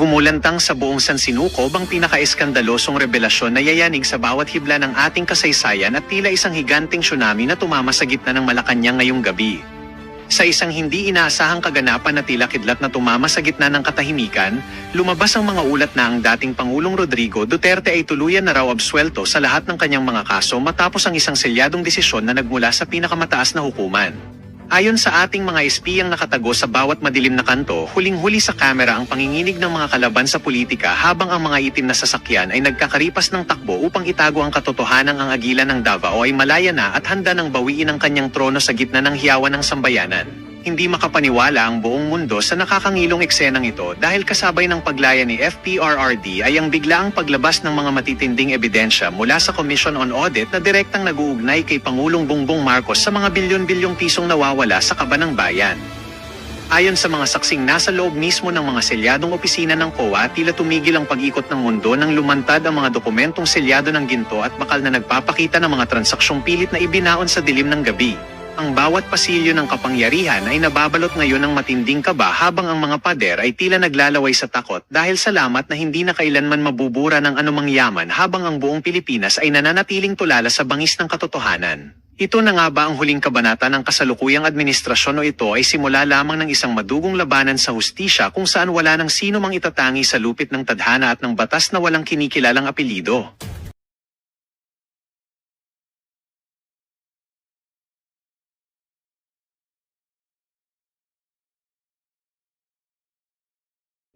Kumulantang sa buong sansinukob ang pinaka-eskandalosong revelasyon na yayanig sa bawat hibla ng ating kasaysayan at tila isang higanting tsunami na tumama sa gitna ng Malacanang ngayong gabi. Sa isang hindi inaasahang kaganapan na tila kidlat na tumama sa gitna ng katahimikan, lumabas ang mga ulat na ang dating Pangulong Rodrigo Duterte ay tuluyan na raw absuelto sa lahat ng kanyang mga kaso matapos ang isang selyadong desisyon na nagmula sa pinakamataas na hukuman. Ayon sa ating mga espiyang nakatago sa bawat madilim na kanto, huling-huli sa kamera ang panginginig ng mga kalaban sa politika habang ang mga itim na sasakyan ay nagkakaripas ng takbo upang itago ang katotohanang ang agila ng Davao ay malaya na at handa ng bawiin ang kanyang trono sa gitna ng hiyawan ng sambayanan. Hindi makapaniwala ang buong mundo sa nakakangilong eksenang ito dahil kasabay ng paglaya ni FPRRD ay ang biglaang paglabas ng mga matitinding ebidensya mula sa Commission on Audit na direktang nag-uugnay kay Pangulong Bongbong Marcos sa mga bilyon-bilyong pisong nawawala sa kaban ng bayan. Ayon sa mga saksing nasa loob mismo ng mga selyadong opisina ng COA, tila tumigil ang pag-ikot ng mundo nang lumantad ang mga dokumentong selyado ng ginto at bakal na nagpapakita ng mga transaksyong pilit na ibinaon sa dilim ng gabi. Ang bawat pasilyo ng kapangyarihan ay nababalot ngayon ng matinding kaba habang ang mga pader ay tila naglalaway sa takot dahil salamat na hindi na kailanman mabubura ng anumang yaman habang ang buong Pilipinas ay nananatiling tulala sa bangis ng katotohanan. Ito na nga ba ang huling kabanata ng kasalukuyang administrasyon o ito ay simula lamang ng isang madugong labanan sa hustisya kung saan wala nang sino mang itatangi sa lupit ng tadhana at ng batas na walang kinikilalang apelyido?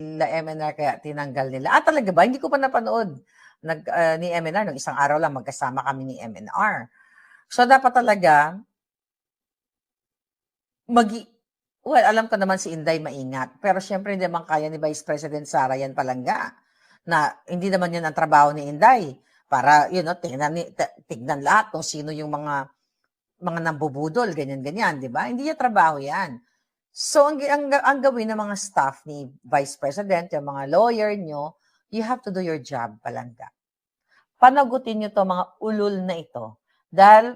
La MNR kaya tinanggal nila. Talaga ba? Hindi ko pa napanood. Ni MNR, nung isang araw lang magkasama kami ni MNR. So, dapat talaga, well, alam ko naman si Inday maingat. Pero syempre, hindi naman kaya ni Vice President Sara yan palangga. Na hindi naman yun ang trabaho ni Inday. Para, tignan lahat kung sino yung mga nambubudol, ganyan-ganyan, di ba? Hindi yung trabaho yan. So, ang gawin ng mga staff ni Vice President, yung mga lawyer nyo, you have to do your job, palangga. Panagutin nyo to mga ulul na ito. Dahil,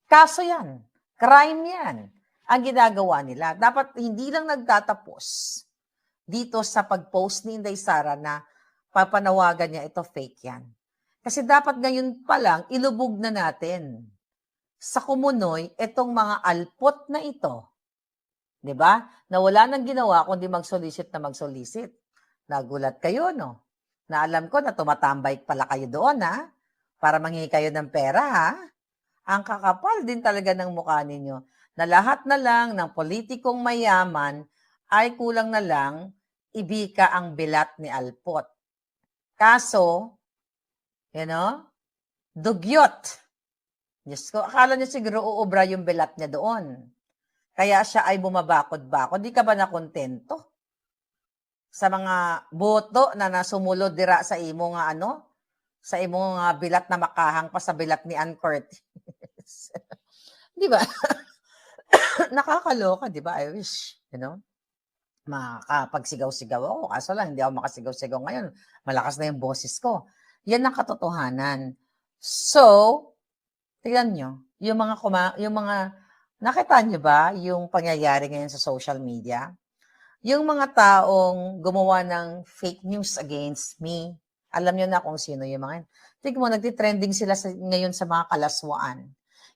kaso yan. Crime yan. Ang ginagawa nila. Dapat hindi lang nagtatapos dito sa pag-post ni Inday Sara na papanawagan niya, ito fake yan. Kasi dapat ngayon pa lang, ilubog na natin sa kumunoy itong mga alpot na ito. 'Di ba? Na wala nang ginawa kundi mag-solicit na mag-solicit. Nagulat kayo, no? Na alam ko na tumatambay pala kayo doon, ha? Para manghingi kayo ng pera, ha? Ang kakapal din talaga ng mukha ninyo na lahat na lang ng politikong mayaman ay kulang na lang ibika ang bilat ni Alpot. Kaso, dugyot. Diyos ko, akala niyo siguro uubra yung bilat niya doon. Kaya siya ay bumabakod-bakod. Di ka ba nakontento? Sa mga boto na nasumulod dira sa imo nga sa imo nga bilat na makahang pa sa bilat ni Ann Curtis. Di ba? Nakakaloka, di ba? I wish, makakapagsigaw-sigaw ako. Kaso lang, hindi ako makasigaw-sigaw ngayon. Malakas na yung boses ko. Yan ang katotohanan. So, tignan nyo, yung mga nakita niyo ba yung pangyayari ngayon sa social media? Yung mga taong gumawa ng fake news against me, alam niyo na kung sino yung mga yun. Tignan mo, nagtitrending sila ngayon sa mga kalaswaan.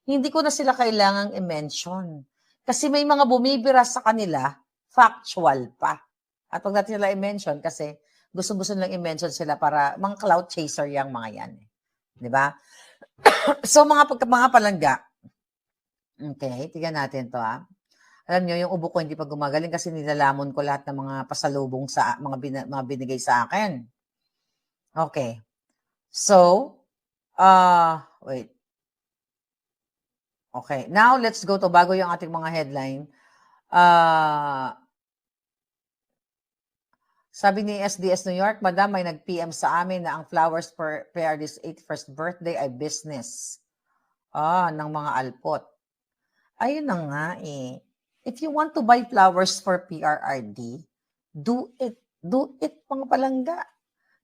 Hindi ko na sila kailangang i-mention. Kasi may mga bumibira sa kanila, factual pa. At huwag natin nila i-mention kasi gusto-gusto nilang i-mention sila para mga cloud chaser yung mga yan. Di ba? So, mga palangga, okay, tignan natin to, ha. Alam nyo, yung ubo ko hindi pa gumagaling kasi nilalamon ko lahat ng mga pasalubong sa mga binigay sa akin. Okay. So, wait. Okay, now let's go to bago yung ating mga headline. Sabi ni SDS New York, Madam, may nag-PM sa amin na ang flowers per this 81st birthday ay business. Ng mga alpot. Ayun na nga eh. If you want to buy flowers for PRRD, do it. Do it, mga palangga.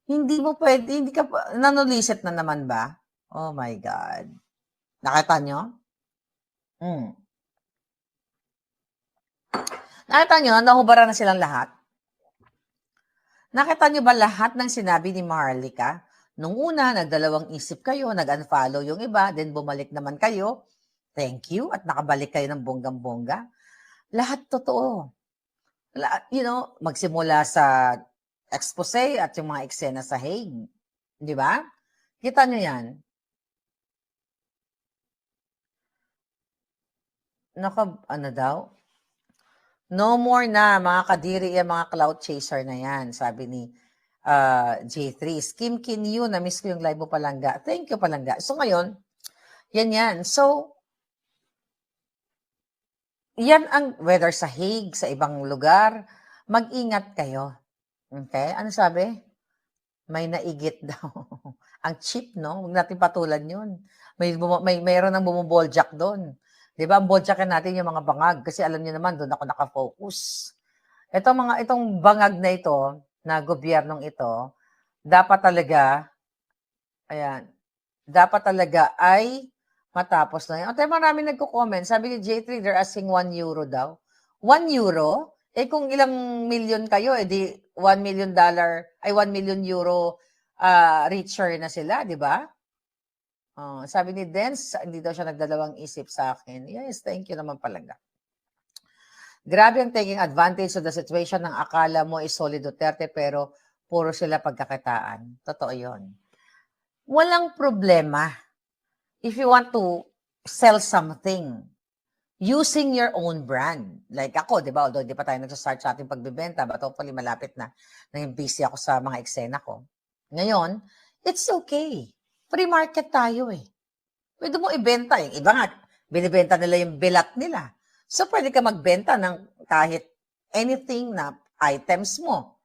Hindi mo pwede, hindi ka, nanulisit na naman ba? Oh my God. Nakita nyo? Nakita nyo, nahubaran na silang lahat. Nakita niyo ba lahat ng sinabi ni Maharlika? Nung una, nagdalawang isip kayo, nag-unfollow yung iba, then bumalik naman kayo. Thank you, at nakabalik kayo ng bonggang-bongga. Lahat totoo. Magsimula sa expose at yung mga eksena sa Hague. Di ba? Kita niyo yan. Ano daw? No more na, mga kadiri yan, mga cloud chaser na yan, sabi ni J3. Kim Kin Yu, na-miss ko yung live mo, Palangga. Thank you, Palangga. So ngayon, yan. So, yan ang weather sa Hague, sa ibang lugar. Mag-ingat kayo. Okay? Ano sabi? May naigit daw. Ang cheap, no? Huwag natin patulan yun. Mayroon ng bumuboljak doon. Di ba? Ang boljakin natin yung mga bangag. Kasi alam niyo naman, doon ako nakafocus. Itong bangag na ito, na gobyernong ito, dapat talaga ay matapos na yan. At marami nagko-comment. Sabi ni J3, they're asking 1 euro daw. 1 euro? Eh kung ilang million kayo, di $1 million, ay 1 million euro richer na sila, di ba? Sabi ni Dens, hindi daw siya nagdalawang isip sa akin. Yes, thank you naman palaga. Grabe ang taking advantage of the situation ng akala mo is solid Duterte pero puro sila pagkakitaan. Totoo yun. Walang problema if you want to sell something using your own brand. Like ako, di ba? Although di pa tayo nagsastart sa ating pagbibenta, but hopefully malapit na. Naging busy ako sa mga eksena ko. Ngayon, it's okay. Free market tayo eh. Pwede mo ibenta eh. Iba nga, binibenta nila yung bilat nila. So, pwede ka magbenta ng kahit anything na items mo.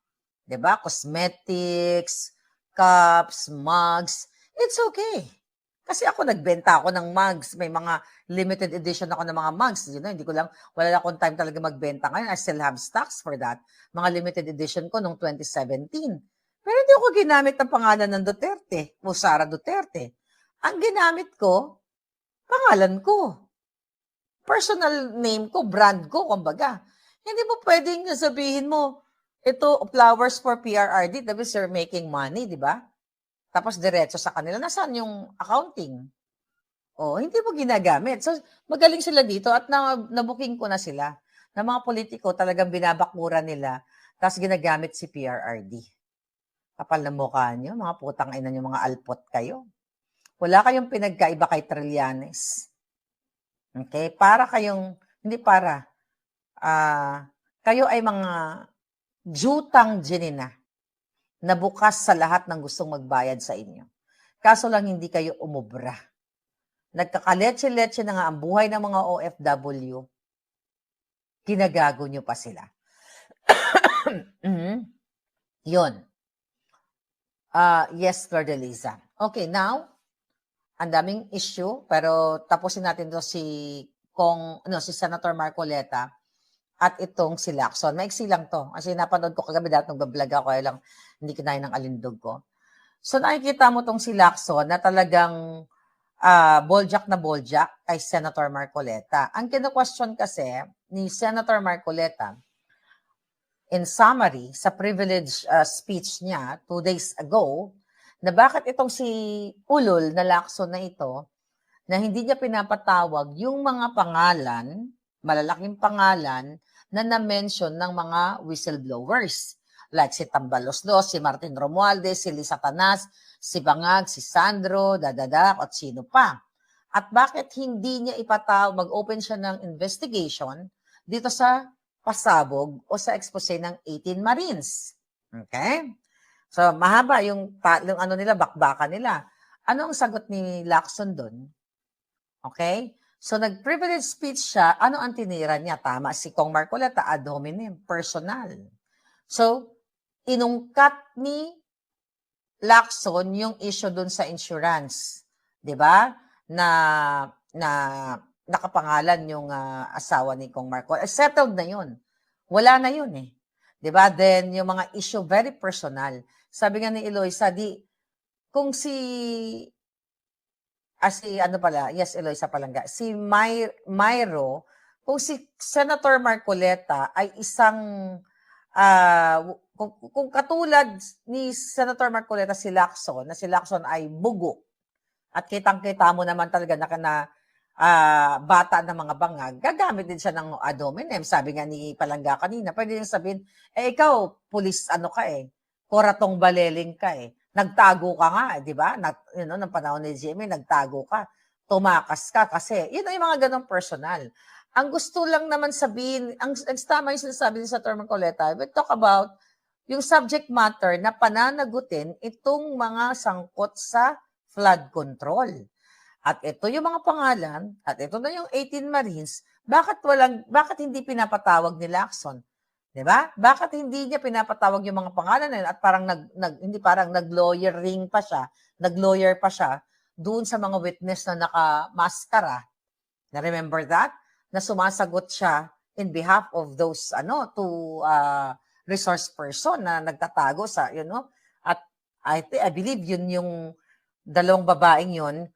Diba? Cosmetics, cups, mugs. It's okay. Kasi ako nagbenta ako ng mugs. May mga limited edition ako ng mga mugs. Wala akong time talaga magbenta ngayon. I still have stocks for that. Mga limited edition ko noong 2017. Pero hindi ako ginamit ng pangalan ng Duterte o Sara Duterte. Ang ginamit ko, pangalan ko. Personal name ko, brand ko, kumbaga. Hindi mo pwedeng sabihin mo, ito, flowers for PRRD, that means you're making money, di ba? Tapos diretso sa kanila, nasaan yung accounting? Hindi mo ginagamit. So, magaling sila dito at nabuking ko na sila. Na mga politiko talagang binabakura nila, tapos ginagamit si PRRD. Kapal na mukha nyo, mga putang ina nyo, mga alpot kayo. Wala kayong pinagkaiba kay Trillanes. Okay? Kayo ay mga jutang ginina na bukas sa lahat ng gustong magbayad sa inyo. Kaso lang hindi kayo umubra. Nagkakaletse-letse na nga ang buhay ng mga OFW. Ginagago nyo pa sila. Yun. Yes, Flordeliza. Okay, now, ang daming issue, pero tapusin natin to si Senator Marcoleta at itong si Lacson. Maiksi lang to. Kasi napanood ko kagabi dahil nag-vlog ako, kaya lang hindi kinain ng alindog ko. So nakikita mo tong si Lacson na talagang boljak na boljak kay Senator Marcoleta. Ang kino-question kasi ni Senator Marcoleta, in summary, sa privilege speech niya 2 days ago, na bakit itong si Ulol na Lacson na ito, na hindi niya pinapatawag yung mga pangalan, malalaking pangalan, na na-mention ng mga whistleblowers. Like si Tambalos Do, si Martin Romualdez, si Lisa Tanas, si Bangag, si Sandro, Dadadak, at sino pa. At bakit hindi niya ipatawag, mag-open siya ng investigation dito sa pasabog o sa expose ng 18 Marines. Okay? So, mahaba yung bakbakan nila. Ano ang sagot ni Lacson doon? Okay? So, nag-privilege speech siya. Ano ang tinira niya? Tama, si Kong Marcoleta, ad hominem, personal. So, inungkat ni Lacson yung issue doon sa insurance. 'Di ba? Na nakapangalan yung asawa ni Kong Marcoleta. Settled na yun. Wala na yun eh. 'Di ba? Then, yung mga issue, very personal. Sabi nga ni Eloisa, kung Eloisa Palangga, si Myro, kung si Senator Marcoleta ay isang, kung katulad ni Senator Marcoleta si Lacson, na si Lacson ay bugo, at kitang-kita mo naman talaga bata ng mga bangag, gagamit din siya ng ad hominem. Sabi nga ni Palangga kanina, pwede niyang sabihin, ikaw, pulis koratong baleling ka Nagtago ka nga, di ba? Ng panahon ni Jimmy, nagtago ka. Tumakas ka kasi, yun ay mga ganong personal. Ang gusto lang naman sabihin, ang tama yung sinasabi ni Senator Marcoleta, we talk about yung subject matter na pananagutin itong mga sangkot sa flood control. At ito yung mga pangalan, at ito na yung 18 Marines, bakit hindi pinapatawag ni Lacson? 'Di ba? Bakit hindi niya pinapatawag yung mga pangalan na yun at parang hindi parang nag-lawyer pa siya doon sa mga witness na nakamaskara. Na remember that? Na sumasagot siya in behalf of those two resource person na nagtatago sa at I believe yun yung dalawang babaeng yun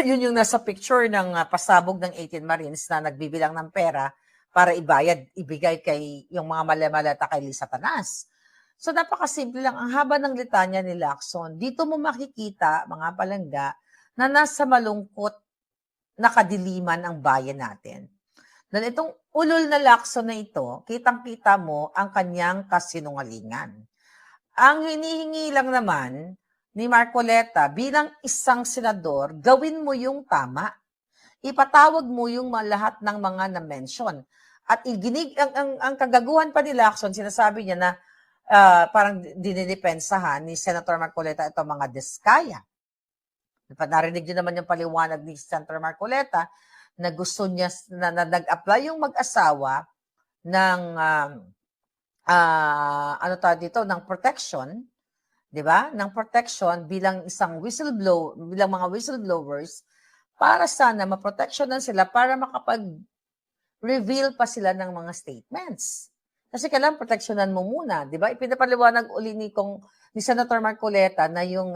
yun yung nasa picture ng pasabog ng 18 Marines na nagbibilang ng pera para ibigay kay yung mga malamalata kay Lisa Tanas. So napakasimple lang, ang haba ng litanya ni Lacson. Dito mo makikita, mga palangga, na nasa malungkot na kadiliman ang bayan natin. Dahil itong ulol na Lacson na ito, kitang-kita mo ang kanyang kasinungalingan. Ang hinihingi lang naman ni Marcoleta bilang isang senador, gawin mo yung tama. Ipatawag mo yung lahat ng mga na-mention. At ang kagaguhan pa ni Lacson, sinasabi niya na parang dinidepensahan ni Senator Marcoleta itong mga diskaya. Narinig niyo naman yung paliwanag ni Senator Marcoleta na gusto niya na nag-apply yung mag-asawa ng ng protection, 'di ba? Ng protection bilang bilang mga whistleblowers para sana maproteksyonan sila para makapag-reveal pa sila ng mga statements. Kasi kailangan proteksyonan mo muna, 'di ba? Ipinapaliwanag uli ni Senator Marcoleta na yung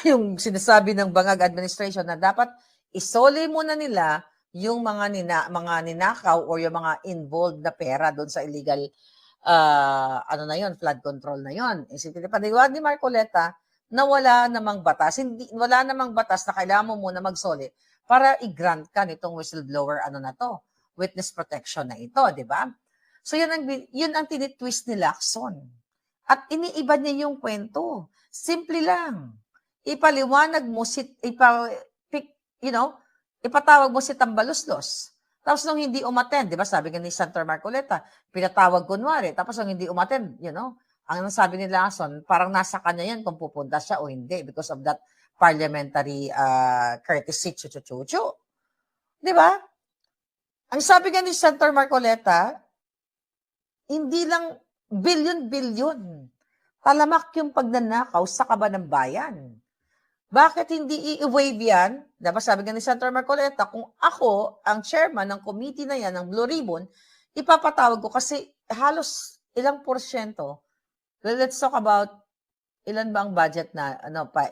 yung sinasabi ng Bangag administration na dapat isoli muna nila yung mga ninakaw or yung mga involved na pera doon sa illegal flood control na yon. Ipinapaliwanag ni Marcoleta na wala namang batas na kailangan mo muna magsoli para i-grant ka nitong whistleblower witness protection na ito, di ba? So yun ang tinitwist ni Lacson. At iniiba niya yung kwento. Simple lang. Ipaliwanag mo ipatawag mo si Tambaluslos. Tapos nung hindi umattend, di ba, sabi nga ni Senator Marcoleta, pinatawag kunwari. Tapos nung hindi umattend, ang sabi ni Lacson, parang nasa kanya yan kung pupunta siya o hindi because of that parliamentary courtesy, chuchu-chuchu. Di ba? Ang sabi nga ni Senator Marcoleta, hindi lang bilyon-bilyon. Talamak yung pagnanakaw sa kaba ng bayan. Bakit hindi i-waive yan? Diba sabi nga ni Senator Marcoleta, kung ako ang chairman ng committee na yan, ng Blue Ribbon, ipapatawag ko kasi halos ilang porsyento. Well, let's talk about ilan ba ang budget na,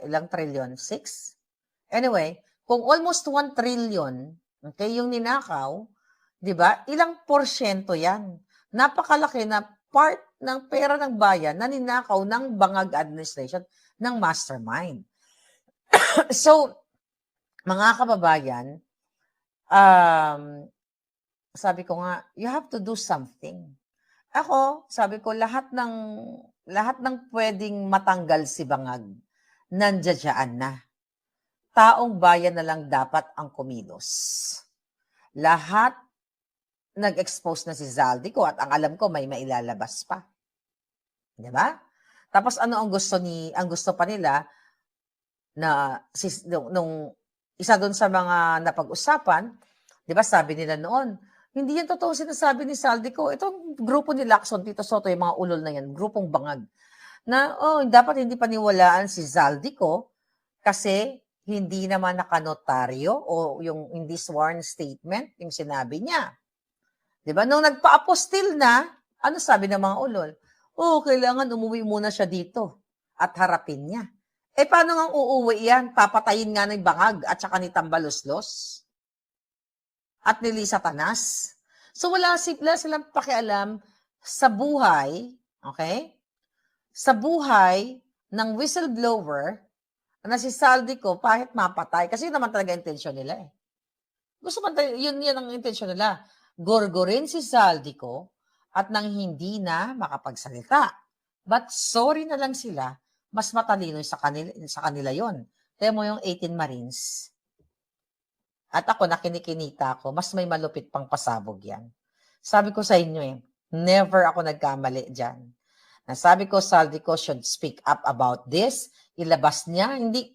ilang trillion? 6? Anyway, kung almost 1 trillion, okay, yung ninakaw, di ba, ilang porsyento yan? Napakalaki na part ng pera ng bayan na ninakaw ng Bangag administration ng mastermind. So, mga kababayan, sabi ko nga, you have to do something. Ako, sabi ko, lahat ng pwedeng matanggal si Bangag, nandiyan na. Taong bayan na lang dapat ang kumilos. Lahat nag-expose na si Zaldico at ang alam ko may mailalabas pa. 'Di ba? Tapos ano ang gusto pa nila na nung isa doon sa mga napag-usapan, 'di ba, sabi nila noon, hindi yan totoo sinasabi ni Zaldico. Itong grupo ni Lacson, Tito Soto, yung mga ulol na yan, grupong Bangag, na dapat hindi paniwalaan si Zaldico kasi hindi naman nakanotaryo o yung hindi sworn statement yung sinabi niya. 'Di ba? Nung nagpa-apostil na, ano sabi ng mga ulol? Kailangan umuwi muna siya dito at harapin niya. Paano nga uuwi yan? Papatayin nga ng Bangag at saka ni Tambaluslos at ni Lisa Tanas. So wala silang pakialam sa buhay, okay? Sa buhay ng whistleblower na si Saldico kahit mapatay. Kasi yun naman talaga intensyon nila eh. Gusto man tayo, yun ang intensyon nila. Gorgorin si Saldico at nang hindi na makapagsalita. But sorry na lang sila, mas matalino sa kanila yon. Kaya mo yung 18 Marines. At ako, nakinikinita ko, mas may malupit pang pasabog yan. Sabi ko sa inyo never ako nagkamali dyan. Nasabi ko, Saldico should speak up about this. Ilabas niya, hindi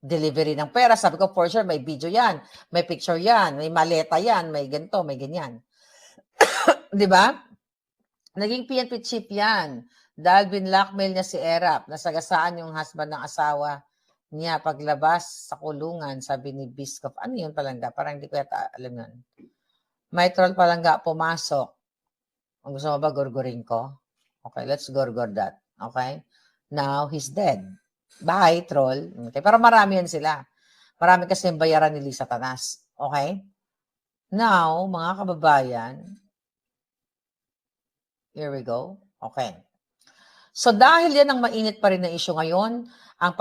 delivery ng pera. Sabi ko, for sure, may video yan, may picture yan, may maleta yan, may ganito, may ganyan. Di ba? Naging PNP chief yan. Dahil binlockmail niya si Erap, nasagasaan yung husband ng asawa niya paglabas sa kulungan, sabi ni Biscop. Ano yun palangga? Parang hindi ko yata alam yun. May troll palangga pumasok. Ang gusto mo ba gurgurin ko? Okay, let's gurgur that. Okay? Now, he's dead. Bye, troll. Okay, pero marami yan sila. Marami kasi yung bayaran ni Lisa Tanas. Okay? Now, mga kababayan, here we go. Okay. So dahil yan ang mainit pa rin na issue ngayon, ang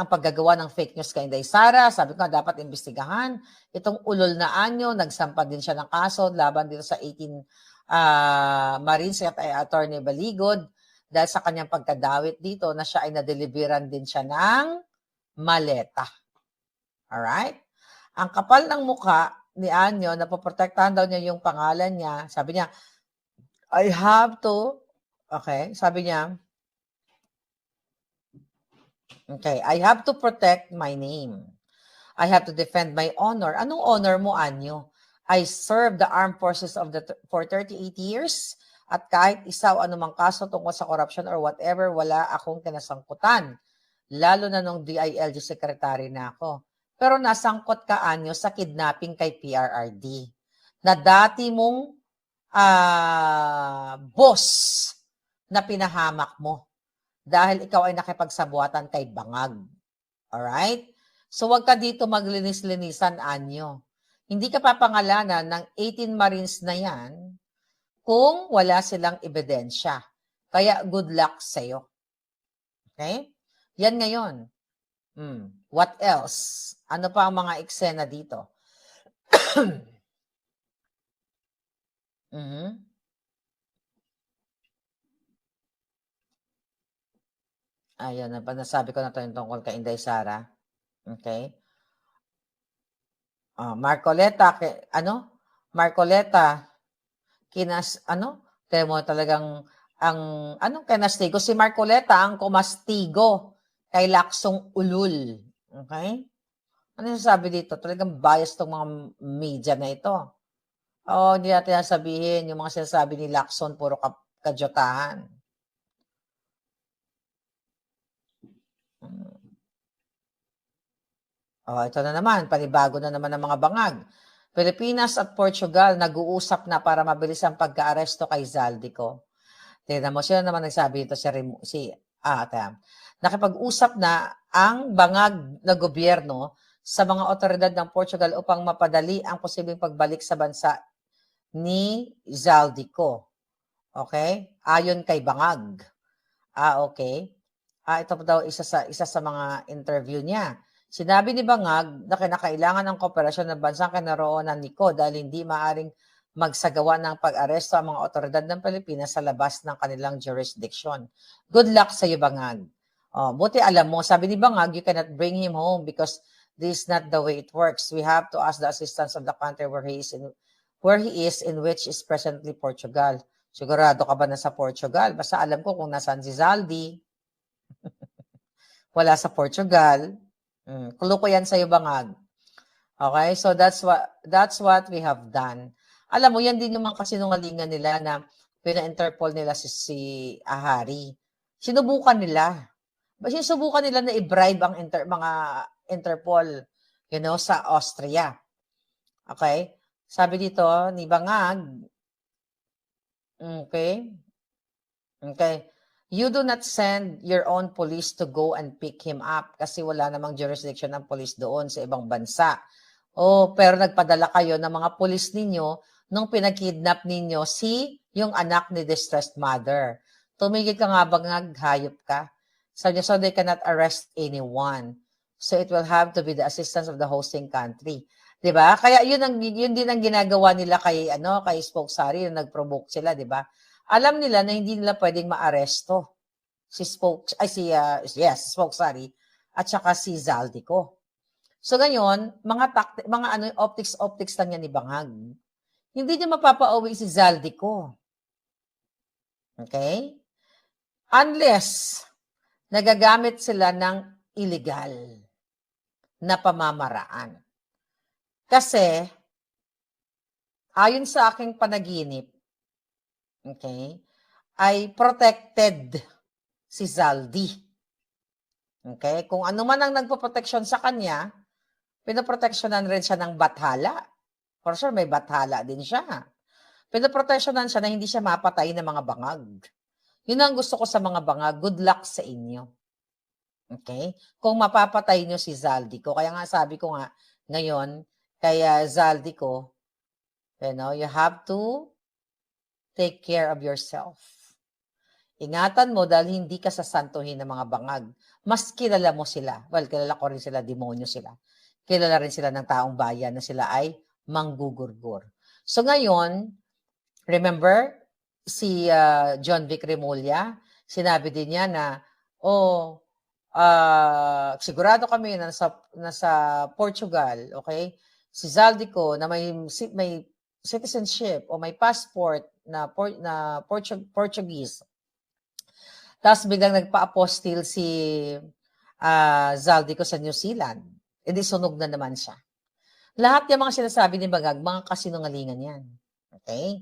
paggagawa ng fake news kay Inday Sara, sabi ko dapat imbestigahan. Itong ulol na anyo, nagsampa din siya ng kaso laban dito sa 18 Marines at Attorney Baligod dahil sa kanyang pagkadawit dito na siya ay na-deliveran din siya ng maleta. Alright? Ang kapal ng muka ni Anyo, napoprotektahan daw niya yung pangalan niya. Sabi niya, I have to, okay, sabi niya, okay, I have to protect my name. I have to defend my honor. Anong honor mo, Anyo? I served the armed forces for 38 years at kahit isa o anumang kaso tungkol sa corruption or whatever, wala akong kinasangkutan. Lalo na nung DILG secretary na ako. Pero nasangkot ka, Anyo, sa kidnapping kay PRRD na dati mong boss na pinahamak mo dahil ikaw ay nakipagsabuatan kay Bangag. Alright? So wag ka dito maglinis-linisan, Anyo. Hindi ka papangalanan ng 18 Marines na yan kung wala silang ebidensya. Kaya good luck sa'yo. Okay? Yan ngayon. What else? Ano pa ang mga eksena dito? Ayun, nasabi ko na ito yung tungkol kay Inday Sara. Okay? Marcoleta, Marcoleta, kaya mo talagang, kinastigo? Si Marcoleta ang kumastigo kay Laksong Ulul. Okay? Ano yung sabi dito? Talagang bias tong mga media na ito. Hindi natin sabihin, yung mga sinasabi ni Lacson, puro kadyotahan. Ito na naman, panibago na naman ng mga bangag. Pilipinas at Portugal nag-uusap na para mabilis ang pagka-aresto kay Zaldico. Tignan mo, sila naman nagsabi ito nakipag-usap na ang bangag na gobyerno sa mga otoridad ng Portugal upang mapadali ang posibleng pagbalik sa bansa ni Zaldico. Okay? Ayon kay Bangag. Okay. Ito pa daw isa sa mga interview niya. Sinabi ni Bangag na kinakailangan ng kooperasyon ng bansang kinaroonan ni Ko dahil hindi maaring magsagawa ng pag-aresto ang mga otoridad ng Pilipinas sa labas ng kanilang jurisdiction. Good luck sa iyo, Bangag. Buti alam mo, sabi ni Bangag, you cannot bring him home because this is not the way it works. We have to ask the assistance of the country where he is in which is presently Portugal. Sigurado ka ba na sa Portugal? Basta alam ko kung nasaan si Zaldi. Wala sa Portugal. Clue ko yan sa'yo, Bangag. Okay? So that's what we have done. Alam mo, yan din yung mga kasinungalingan nila na pina-interpol nila si Ahari. Sinubukan nila. Sinubukan nila na i-bribe ang mga Interpol, sa Austria. Okay? Sabi dito ni Bangag, okay? You do not send your own police to go and pick him up kasi wala namang jurisdiction ng police doon sa ibang bansa. Pero nagpadala kayo ng mga police ninyo nung pinag-kidnap ninyo si yung anak ni distressed mother. Tumigil ka nga bangag, hayop ka. Sabi niya, so they cannot arrest anyone. So it will have to be the assistance of the hosting country. 'Di ba? Kaya yun din ang ginagawa nila kay Spoke Sari, yung nag-provoke sila, 'di ba? Alam nila na hindi nila pwedeng maaresto si Spoke Sari at saka si Zaldico. So ngayon, mga optics lang yan ni Bangag. Hindi niya mapapauwi si Zaldico. Okay? Unless nagagamit sila ng illegal na pamamaraan. Kasi, ayon sa aking panaginip, okay, ay protected si Zaldi. Okay? Kung ano man ang nagpo-protection sa kanya, pinoproteksyonan rin siya ng bathala. For sure, may bathala din siya. Pinoproteksyonan siya na hindi siya mapatay ng mga bangag. Yun ang gusto ko sa mga bangag. Good luck sa inyo. Okay? Kung mapapatay nyo si Zaldico. Kaya nga sabi ko nga, ngayon, kaya Zaldico, you have to take care of yourself. Ingatan mo dahil hindi ka sasantuhin ng mga bangag. Mas kilala mo sila. Well, kilala ko rin sila, demonyo sila. Kilala rin sila ng taong bayan na sila ay manggugurgur. So ngayon, remember, si John Vic Remulla, sinabi din niya na, sigurado kami na nasa Portugal, okay? Si Zaldico na may citizenship o may passport na Portuguese. Tapos biglang nagpa-apostil si Zaldico sa New Zealand. E di sunog na naman siya. Lahat yung mga sinasabi ni Bangag, mga kasinungalingan yan. Okay?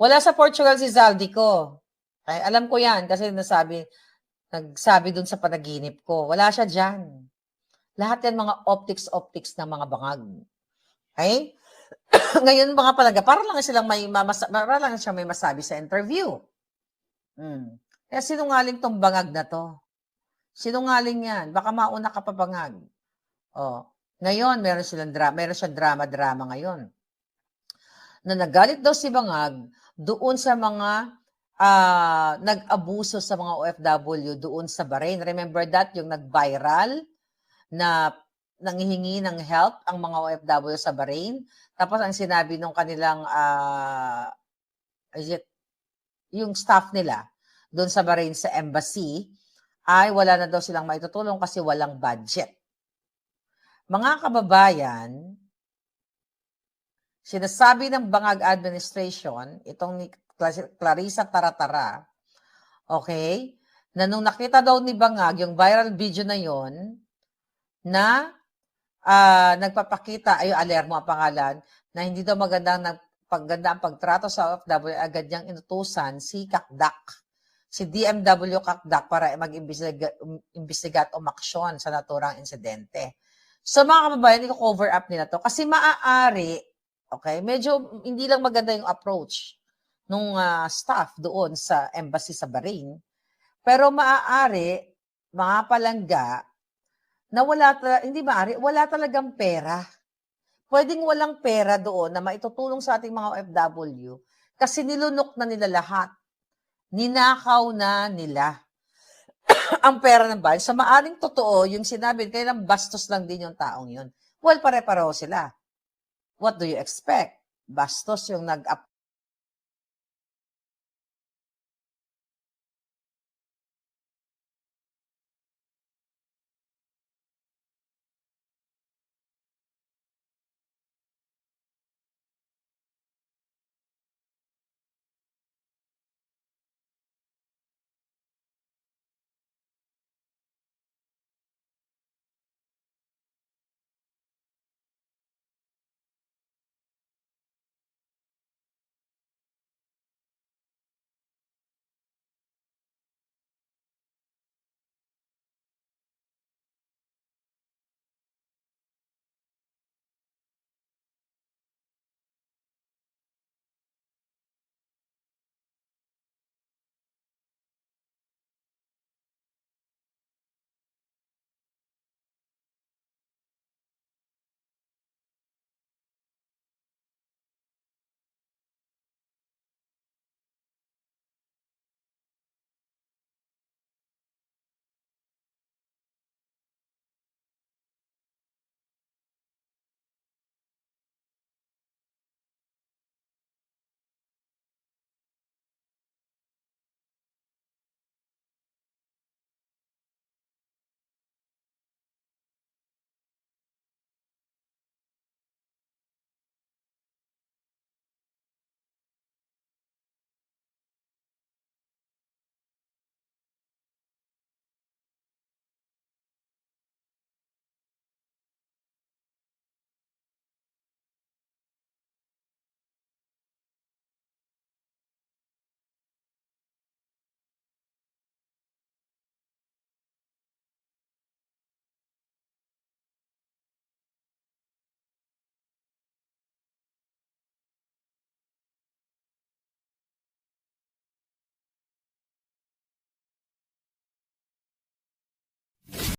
Wala sa Portugal si Zaldico. Okay? Alam ko yan kasi nagsabi dun sa panaginip ko. Wala siya dyan. Lahat yan mga optics ng mga bangag. Okay? Ngayon mga palaga, para lang siyang may masabi sa interview. Kaya sinungaling tong bangag na to. Sinungaling yan. Baka mauna ka pa bangag. Ngayon, meron siyang drama ngayon. Na nagalit daw si Bangag doon sa mga nag-abuso sa mga OFW doon sa Bahrain. Remember that? Yung nag-viral na nanghihingi ng help ang mga OFW sa Bahrain. Tapos ang sinabi nung kanilang yung staff nila doon sa Bahrain sa embassy ay wala na daw silang maitutulong kasi walang budget. Mga kababayan, sinasabi ng Bangag Administration, itong ni Clarissa Taratara, okay, na nung nakita daw ni Bangag yung viral video na yon na nagpapakita, Alermo ang pangalan, na hindi daw maganda ang pagtrato sa OFW, agad niyang inutusan si Kakdak, si DMW Kakdak para mag-imbestiga at umaksyon sa naturang insidente. So mga kababayan, i-cover up nila to kasi maaari, okay, medyo hindi lang maganda yung approach nung staff doon sa embassy sa Bahrain, pero maaari, mga palangga, na wala talagang pera. Pwedeng walang pera doon na maitutulong sa ating mga OFW kasi nilunok na nila lahat. Ninakaw na nila ang pera ng bayan. Sa maaring totoo, yung sinabi, kailang bastos lang din yung taong yun. Well, pare-pareho sila. What do you expect? Bastos yung